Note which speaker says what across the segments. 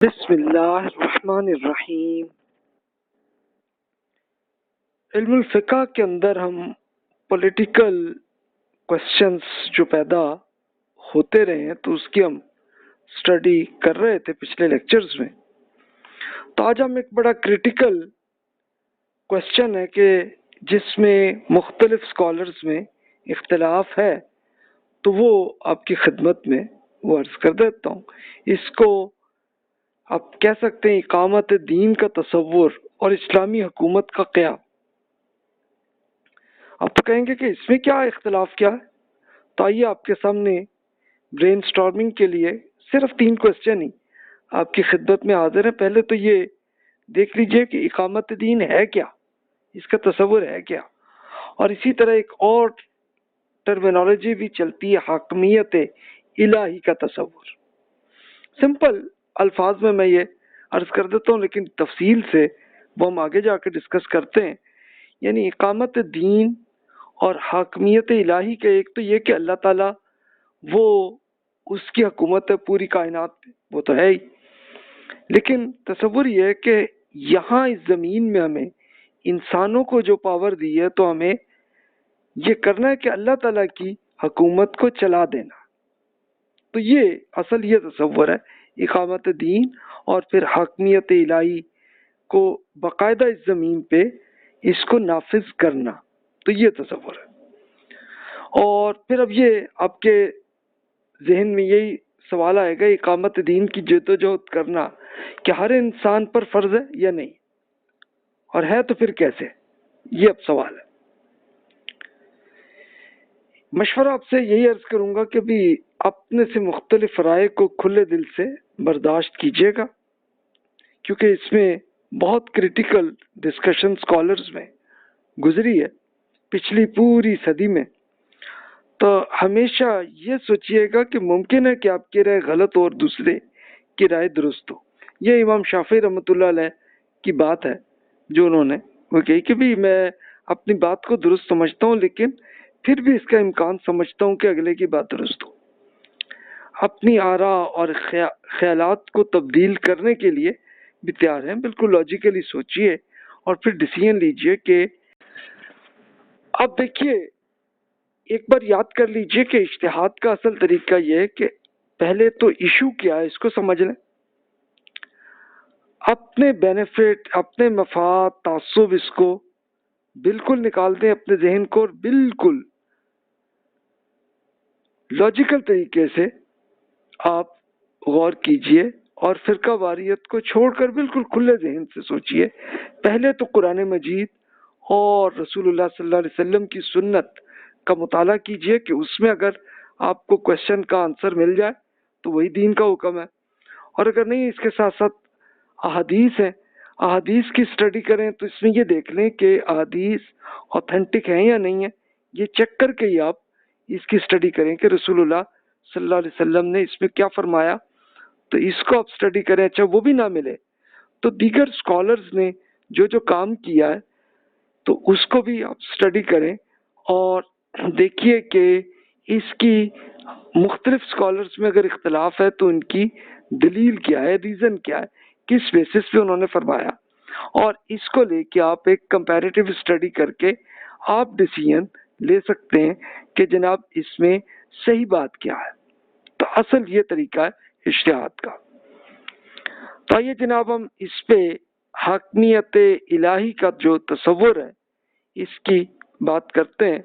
Speaker 1: بسم اللہ الرحمن الرحیم۔ علم الفقہ کے اندر ہم پولیٹیکل کوشچنس جو پیدا ہوتے رہے ہیں تو اس کی ہم اسٹڈی کر رہے تھے پچھلے لیکچرز میں۔ تو آج ہم ایک بڑا کریٹیکل کوشچن ہے کہ جس میں مختلف اسکالرز میں اختلاف ہے تو وہ آپ کی خدمت میں وہ عرض کر دیتا ہوں۔ اس کو آپ کہہ سکتے ہیں اقامت دین کا تصور اور اسلامی حکومت کا قیام۔ آپ تو کہیں گے کہ اس میں کیا اختلاف کیا ہے؟ تو آئیے آپ کے سامنے برین سٹارمنگ کے لیے صرف 3 کوسچن ہی آپ کی خدمت میں حاضر ہیں۔ پہلے تو یہ دیکھ لیجئے کہ اقامت دین ہے کیا، اس کا تصور ہے کیا، اور اسی طرح ایک اور ٹرمینالوجی بھی چلتی ہے، حاکمیت الہی کا تصور۔ سمپل الفاظ میں یہ عرض کر دیتا ہوں، لیکن تفصیل سے وہ ہم آگے جا کے ڈسکس کرتے ہیں۔ یعنی اقامت دین اور حاکمیت الہی کا ایک تو یہ کہ اللہ تعالیٰ وہ اس کی حکومت ہے پوری کائنات پہ، وہ تو ہے ہی، لیکن تصور یہ ہے کہ یہاں اس زمین میں ہمیں انسانوں کو جو پاور دی ہے تو ہمیں یہ کرنا ہے کہ اللہ تعالیٰ کی حکومت کو چلا دینا۔ تو یہ اصل یہ تصور ہے اقامت دین اور پھر حاکمیت الہی کو باقاعدہ اس زمین پہ اس کو نافذ کرنا، تو یہ تصور ہے۔ اور پھر اب یہ آپ کے ذہن میں یہی سوال آئے گا، اقامت دین کی جدوجہد کرنا کہ ہر انسان پر فرض ہے یا نہیں، اور ہے تو پھر کیسے؟ یہ اب سوال ہے۔ مشورہ آپ سے یہی عرض کروں گا کہ بھی اپنے سے مختلف رائے کو کھلے دل سے برداشت کیجیے گا، کیونکہ اس میں بہت کریٹیکل ڈسکشن اسکالرز میں گزری ہے پچھلی پوری صدی میں۔ تو ہمیشہ یہ سوچئے گا کہ ممکن ہے کہ آپ کی رائے غلط ہو اور دوسرے کی رائے درست ہو۔ یہ امام شافعی رحمۃ اللہ علیہ کی بات ہے جو انہوں نے وہ کہی کہ بھی میں اپنی بات کو درست سمجھتا ہوں، لیکن پھر بھی اس کا امکان سمجھتا ہوں کہ اگلے کی بات درست ہو۔ اپنی آراء اور خیالات کو تبدیل کرنے کے لیے بھی تیار ہیں، بالکل لاجیکلی سوچئے اور پھر ڈیسیژن لیجئے کہ اب دیکھیے ایک بار یاد کر لیجئے کہ اجتہاد کا اصل طریقہ یہ ہے کہ پہلے تو ایشو کیا ہے اس کو سمجھ لیں، اپنے بینیفٹ، اپنے مفاد، تعصب اس کو بالکل نکال دیں اپنے ذہن کو، اور بالکل لاجیکل طریقے سے آپ غور کیجئے اور فرقہ واریت کو چھوڑ کر بالکل کھلے ذہن سے سوچئے۔ پہلے تو قرآن مجید اور رسول اللہ صلی اللہ علیہ وسلم کی سنت کا مطالعہ کیجئے کہ اس میں اگر آپ کو کوشچن کا آنسر مل جائے تو وہی دین کا حکم ہے، اور اگر نہیں اس کے ساتھ ساتھ احادیث ہیں، احادیث کی اسٹڈی کریں تو اس میں یہ دیکھ لیں کہ احادیث اوتھینٹک ہیں یا نہیں ہیں، یہ چیک کر کے ہی آپ اس کی اسٹڈی کریں کہ رسول اللہ صلی اللہ علیہ وسلم نے اس میں کیا فرمایا، تو اس کو آپ اسٹڈی کریں۔ اچھا وہ بھی نہ ملے تو دیگر اسکالرز نے جو جو کام کیا ہے تو اس کو بھی آپ اسٹڈی کریں اور دیکھیے کہ اس کی مختلف اسکالرز میں اگر اختلاف ہے تو ان کی دلیل کیا ہے، ریزن کیا ہے، کس بیسس پہ انہوں نے فرمایا، اور اس کو لے کے آپ ایک کمپیریٹیو اسٹڈی کر کے آپ ڈیسیژن لے سکتے ہیں کہ جناب اس میں صحیح بات کیا ہے۔ تو اصل یہ طریقہ ہے اجتہاد کا۔ تو آئیے جناب ہم اس پہ حاکمیت الہی کا جو تصور ہے اس کی بات کرتے ہیں۔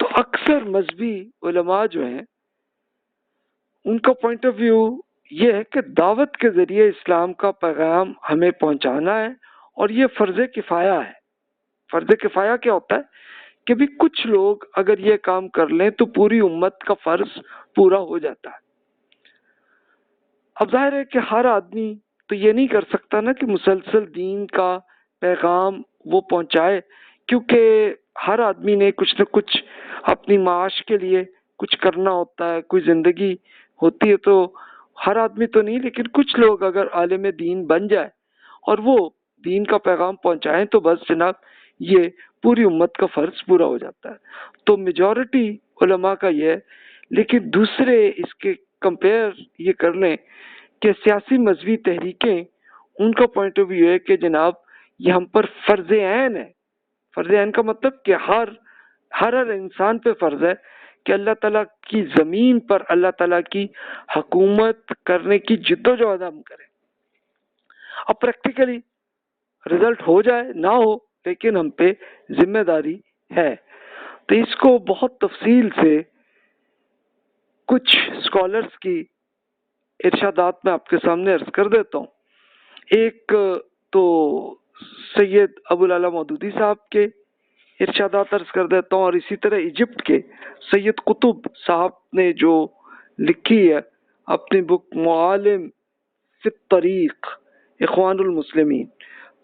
Speaker 1: تو اکثر مذہبی علماء جو ہیں ان کا پوائنٹ آف ویو یہ ہے کہ دعوت کے ذریعے اسلام کا پیغام ہمیں پہنچانا ہے، اور یہ فرض کفایہ ہے۔ فرض کفایہ کیا ہوتا ہے کہ بھی کچھ لوگ اگر یہ کام کر لیں تو پوری امت کا فرض پورا ہو جاتا ہے۔ اب ظاہر ہے کہ ہر آدمی تو یہ نہیں کر سکتا نا کہ مسلسل دین کا پیغام وہ پہنچائے، کیونکہ ہر آدمی نے کچھ نہ کچھ اپنی معاش کے لیے کچھ کرنا ہوتا ہے، کوئی زندگی ہوتی ہے، تو ہر آدمی تو نہیں، لیکن کچھ لوگ اگر عالم دین بن جائے اور وہ دین کا پیغام پہنچائیں تو بس جناب یہ پوری امت کا فرض پورا ہو جاتا ہے۔ تو میجورٹی علماء کا یہ ہے، لیکن دوسرے اس کے کمپیئر یہ کر لیں کہ سیاسی مذہبی تحریکیں ان کا پوائنٹ آف ویو ہے کہ جناب یہ ہم پر فرض عین ہے. فرض عین کا مطلب کہ ہر انسان پہ فرض ہے کہ اللہ تعالیٰ کی زمین پر اللہ تعالیٰ کی حکومت کرنے کی جد و جہد ہم کریں. اب پریکٹیکلی رزلٹ ہو جائے نہ ہو لیکن ہم پہ ذمہ داری ہے. تو اس کو بہت تفصیل سے کچھ اسکالرس کی ارشادات میں آپ کے سامنے عرض کر دیتا ہوں. ایک تو سید ابو العلا مودودی صاحب کے ارشادات عرض کر دیتا ہوں، اور اسی طرح ایجپٹ کے سید قطب صاحب نے جو لکھی ہے اپنی بک معالم فی الطریق اخوان المسلمین،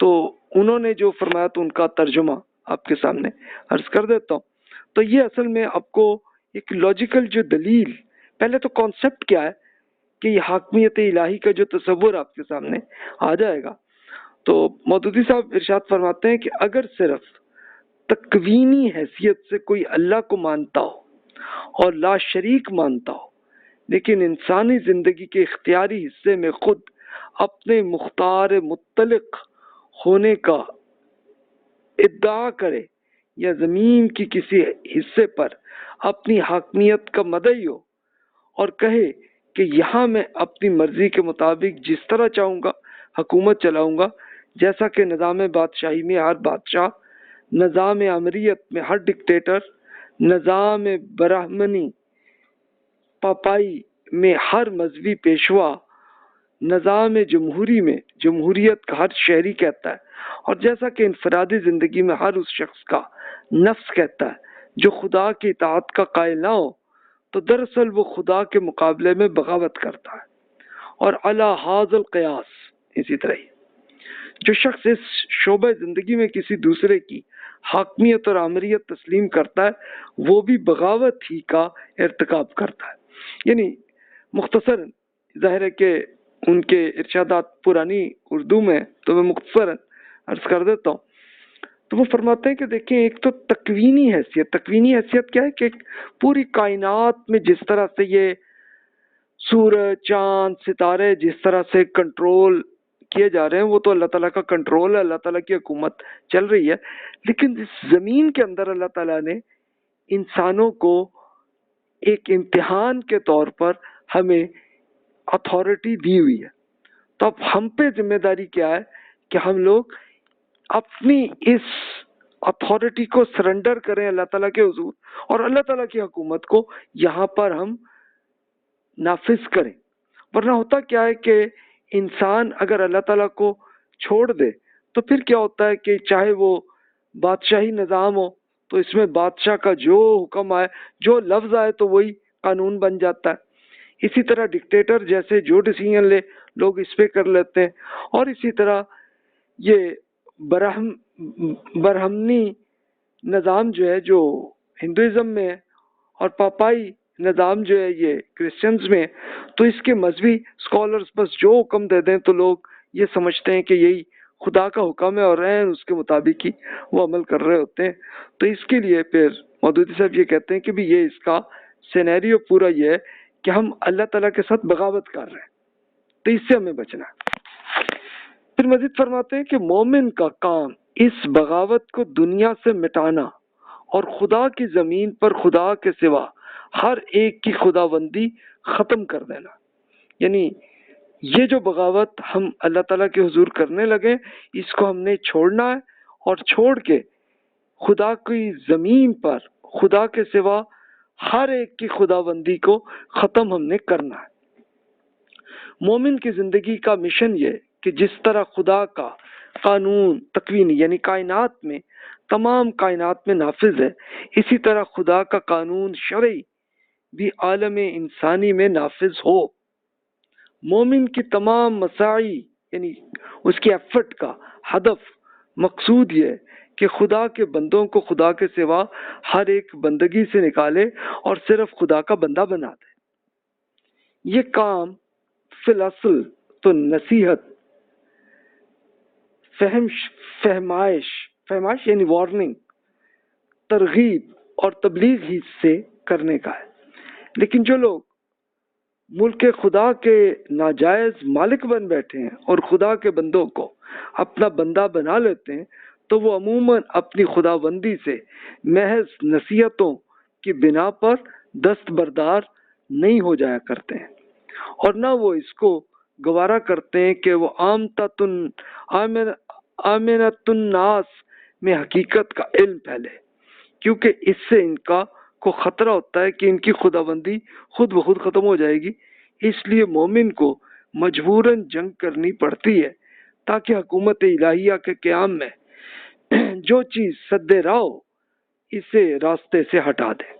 Speaker 1: تو انہوں نے جو فرمایا تو ان کا ترجمہ آپ کے سامنے عرض کر دیتا ہوں. تو یہ اصل میں آپ کو ایک لاجیکل جو دلیل، پہلے تو کانسیپٹ کیا ہے کہ یہ حاکمیت الہی کا جو تصور آپ کے سامنے آ جائے گا. تو مودودی صاحب ارشاد فرماتے ہیں کہ اگر صرف تکوینی حیثیت سے کوئی اللہ کو مانتا ہو اور لا شریک مانتا ہو، لیکن انسانی زندگی کے اختیاری حصے میں خود اپنے مختار مطلق ہونے کا ادعا کرے، یا زمین کی کسی حصے پر اپنی حاکمیت کا مدعی ہو اور کہے کہ یہاں میں اپنی مرضی کے مطابق جس طرح چاہوں گا حکومت چلاؤں گا، جیسا کہ نظام بادشاہی میں ہر بادشاہ، نظام امریت میں ہر ڈکٹیٹر، نظام برہمنی پاپائی میں ہر مذہبی پیشوا، نظام جمہوری میں جمہوریت کا ہر شہری کہتا ہے، اور جیسا کہ انفرادی زندگی میں ہر اس شخص کا نفس کہتا ہے جو خدا کی اطاعت کا قائل نہ ہو، تو دراصل وہ خدا کے مقابلے میں بغاوت کرتا ہے. اور علی ھذا القیاس، اسی طرح جو شخص اس شعبہ زندگی میں کسی دوسرے کی حاکمیت اور آمریت تسلیم کرتا ہے وہ بھی بغاوت ہی کا ارتکاب کرتا ہے. یعنی مختصر ظاہر ہے کہ ان کے ارشادات پرانی اردو میں تو میں مختصر عرض کر دیتا ہوں. تو وہ فرماتے ہیں کہ دیکھیں ایک تو تکوینی حیثیت کیا ہے کہ پوری کائنات میں جس طرح سے یہ سورج، چاند، ستارے جس طرح سے کنٹرول کیے جا رہے ہیں وہ تو اللہ تعالیٰ کا کنٹرول ہے، اللہ تعالیٰ کی حکومت چل رہی ہے. لیکن اس زمین کے اندر اللہ تعالیٰ نے انسانوں کو ایک امتحان کے طور پر ہمیں اتھارٹی دی ہوئی ہے. تو اب ہم پہ ذمہ داری کیا ہے کہ ہم لوگ اپنی اس اتھارٹی کو سرنڈر کریں اللہ تعالیٰ کے حضور، اور اللہ تعالیٰ کی حکومت کو یہاں پر ہم نافذ کریں. ورنہ ہوتا کیا ہے کہ انسان اگر اللہ تعالیٰ کو چھوڑ دے تو پھر کیا ہوتا ہے کہ چاہے وہ بادشاہی نظام ہو تو اس میں بادشاہ کا جو حکم آئے، جو لفظ آئے تو وہی قانون بن جاتا ہے. اسی طرح ڈکٹیٹر جیسے جو ڈیسیژن لے لوگ اس پہ کر لیتے ہیں. اور اسی طرح یہ برہمنی نظام جو ہے جو ہندوازم میں ہے، اور پاپائی نظام جو ہے یہ کرسچنز میں، تو اس کے مذہبی اسکالرز بس جو حکم دے دیں تو لوگ یہ سمجھتے ہیں کہ یہی خدا کا حکم ہے اور اس کے مطابق ہی وہ عمل کر رہے ہوتے ہیں. تو اس کے لیے پھر مودودی صاحب یہ کہتے ہیں کہ بھی یہ اس کا سینیریو پورا یہ ہے کہ ہم اللہ تعالیٰ کے ساتھ بغاوت کر رہے ہیں، تو اس سے ہمیں بچنا ہے. پھر مزید فرماتے ہیں کہ مومن کا کام اس بغاوت کو دنیا سے مٹانا اور خدا کی زمین پر خدا کے سوا ہر ایک کی خداوندی ختم کر دینا. یعنی یہ جو بغاوت ہم اللہ تعالیٰ کے حضور کرنے لگے اس کو ہم نے چھوڑنا ہے، اور چھوڑ کے خدا کی زمین پر خدا کے سوا ہر ایک کی خداوندی کو ختم ہم نے کرنا ہے. مومن کی زندگی کا مشن یہ کہ جس طرح خدا کا قانون تکوینی یعنی کائنات میں تمام کائنات میں نافذ ہے، اسی طرح خدا کا قانون شرعی بھی عالم انسانی میں نافذ ہو. مومن کی تمام مساعی یعنی اس کی ایفرٹ کا ہدف مقصود یہ ہے کہ خدا کے بندوں کو خدا کے سوا ہر ایک بندگی سے نکالے اور صرف خدا کا بندہ بنا دے. یہ کام فی الاصل تو نصیحت، فہمائش یعنی وارننگ، ترغیب اور تبلیغ ہی سے کرنے کا ہے. لیکن جو لوگ ملک خدا کے ناجائز مالک بن بیٹھے ہیں اور خدا کے بندوں کو اپنا بندہ بنا لیتے ہیں تو وہ عموماً اپنی خدا بندی سے محض نصیحتوں کی بنا پر دستبردار نہیں ہو جایا کرتے ہیں، اور نہ وہ اس کو گوارا کرتے ہیں کہ وہ آمنت الناس میں حقیقت کا علم پھیلے، کیونکہ اس سے ان کو خطرہ ہوتا ہے کہ ان کی خدا بندی خود بخود ختم ہو جائے گی۔ اس لیے مومن کو مجبوراً جنگ کرنی پڑتی ہے تاکہ حکومت الہیہ کے قیام میں جو چیز سد راہ ہو اسے راستے سے ہٹا دے۔